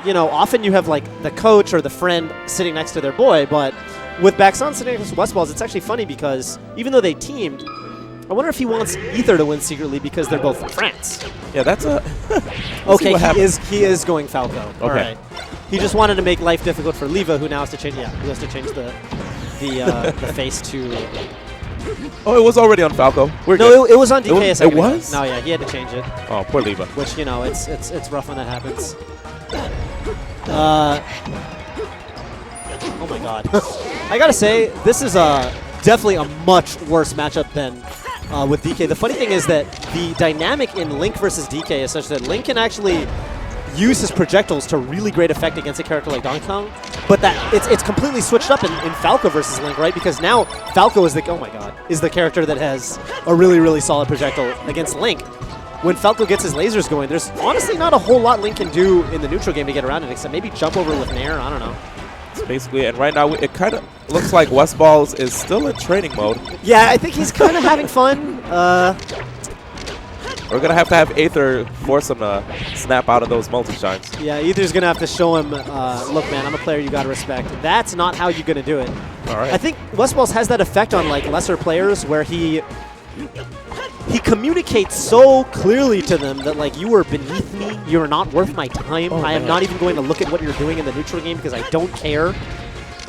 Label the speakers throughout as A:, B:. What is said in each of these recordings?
A: you know, often you have like the coach or the friend sitting next to their boy, but with Baxon sitting next to Westballz, it's actually funny because even though they teamed, I wonder if he wants Aether to win secretly because they're both from France.
B: Yeah, that's a...
A: Okay, he is going Falco.
B: Okay.
A: All right. He just wanted to make life difficult for Leva, who now has to change. Yeah, who has to change the face to.
B: Oh, it was already on Falco.
A: No, it was on DK.
B: It was?
A: No, yeah, he had to change it.
B: Oh, poor Leva.
A: Which, you know, it's rough when that happens. Oh my God. I gotta say, this is definitely a much worse matchup than with DK. The funny thing is that the dynamic in Link versus DK is such that Link can actually use his projectiles to really great effect against a character like Donkey Kong, but that it's completely switched up in Falco versus Link, right? Because now Falco is the character that has a really, really solid projectile against Link. When Falco gets his lasers going, there's honestly not a whole lot Link can do in the neutral game to get around it, except maybe jump over with Nair. I don't know.
B: That's basically it. And right now, it kind of looks like Westballz is still in training mode.
A: Yeah, I think he's kind of having fun.
B: We're going to have Aether force him to snap out of those multi-shines.
A: Yeah, Aether's going to have to show him, look, man, I'm a player you got to respect. That's not how you're going to do it.
B: All right.
A: I think Westballz has that effect on like lesser players where he communicates so clearly to them that like you are beneath me, you are not worth my time. I am not even going to look at what you're doing in the neutral game because I don't care.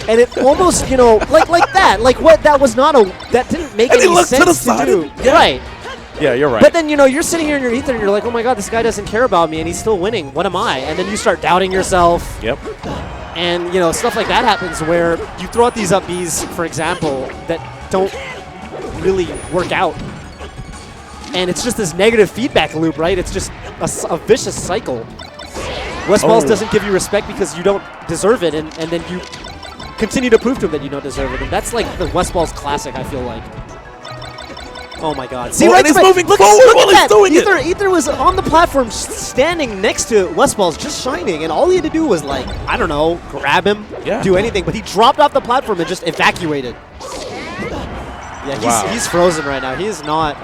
A: And it almost, you know, like that, like what that was not that didn't make any sense to do.
B: Yeah.
A: Right.
B: Yeah, you're right.
A: But then, you know, you're sitting here in your Aether and you're like, oh my God, this guy doesn't care about me and he's still winning. What am I? And then you start doubting yourself.
B: Yep.
A: And, you know, stuff like that happens where you throw out these up Bs, for example, that don't really work out. And it's just this negative feedback loop, right? It's just a vicious cycle. Westballz doesn't give you respect because you don't deserve it, and then you continue to prove to him that you don't deserve it. And that's like the Westballz classic, I feel like. Oh my God! See,
B: right, he's moving forward while he's doing it.
A: Aether was on the platform, standing next to Westballz, just shining, and all he had to do was like, I don't know, grab him, do anything. But he dropped off the platform and just evacuated. Yeah, he's frozen right now. He is not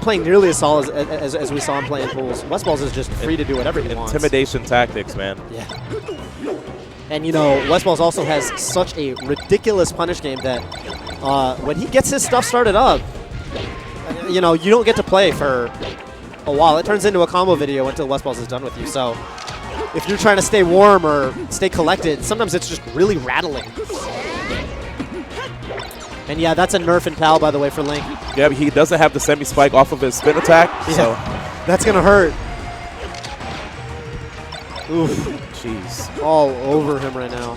A: playing nearly as solid as we saw him play in pools. Westballz is just free to do whatever he wants.
B: Intimidation tactics, man.
A: Yeah. And you know, Westballz also has such a ridiculous punish game that when he gets his stuff started up, you know, you don't get to play for a while. It turns into a combo video until Westballz is done with you. So if you're trying to stay warm or stay collected, sometimes it's just really rattling. And yeah, that's a nerf in PAL, by the way, for Link.
B: Yeah, but he doesn't have the semi-spike off of his spin attack, so...
A: That's going to hurt. Oof.
B: Jeez.
A: All over him right now.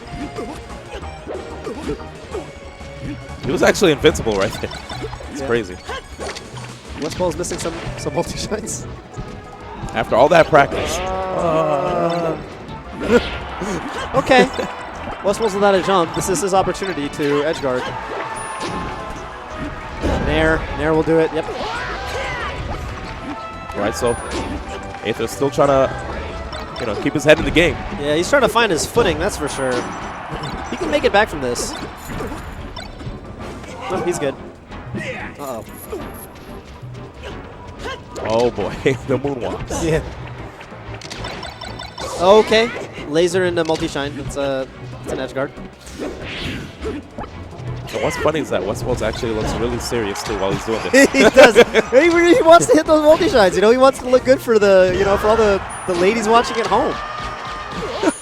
B: He was actually invincible right there. It's crazy.
A: Westballz missing some multi-shines.
B: After all that practice.
A: Okay. Westballz without a jump. This is his opportunity to edge guard. Nair will do it. Yep.
B: All right, so Aether's still trying to, you know, keep his head in the game.
A: Yeah, he's trying to find his footing, that's for sure. He can make it back from this. No, he's good. Uh-oh.
B: Oh, boy. The moonwalks.
A: Yeah. Okay. Laser into multi-shine. It's an edge guard.
B: And what's funny is that Westballz actually looks really serious too while he's doing this.
A: He does. He wants to hit those multi-shines. You know, he wants to look good for the, you know, for all the ladies watching at home.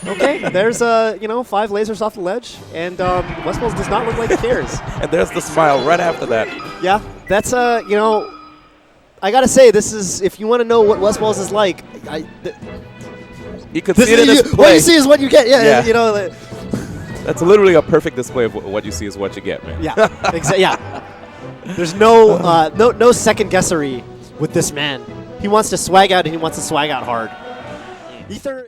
A: Okay, there's 5 lasers off the ledge, and Westballz does not look like he cares.
B: And there's the smile right after that.
A: Yeah, that's you know, I gotta say, this is, if you want to know what Westballz is like,
B: you can see it in his play.
A: What you see is what you get. Yeah. You know.
B: That's literally a perfect display of what you see is what you get, man.
A: Yeah, exactly. Yeah. There's no second guessery with this man. He wants to swag out, and he wants to swag out hard. Aether.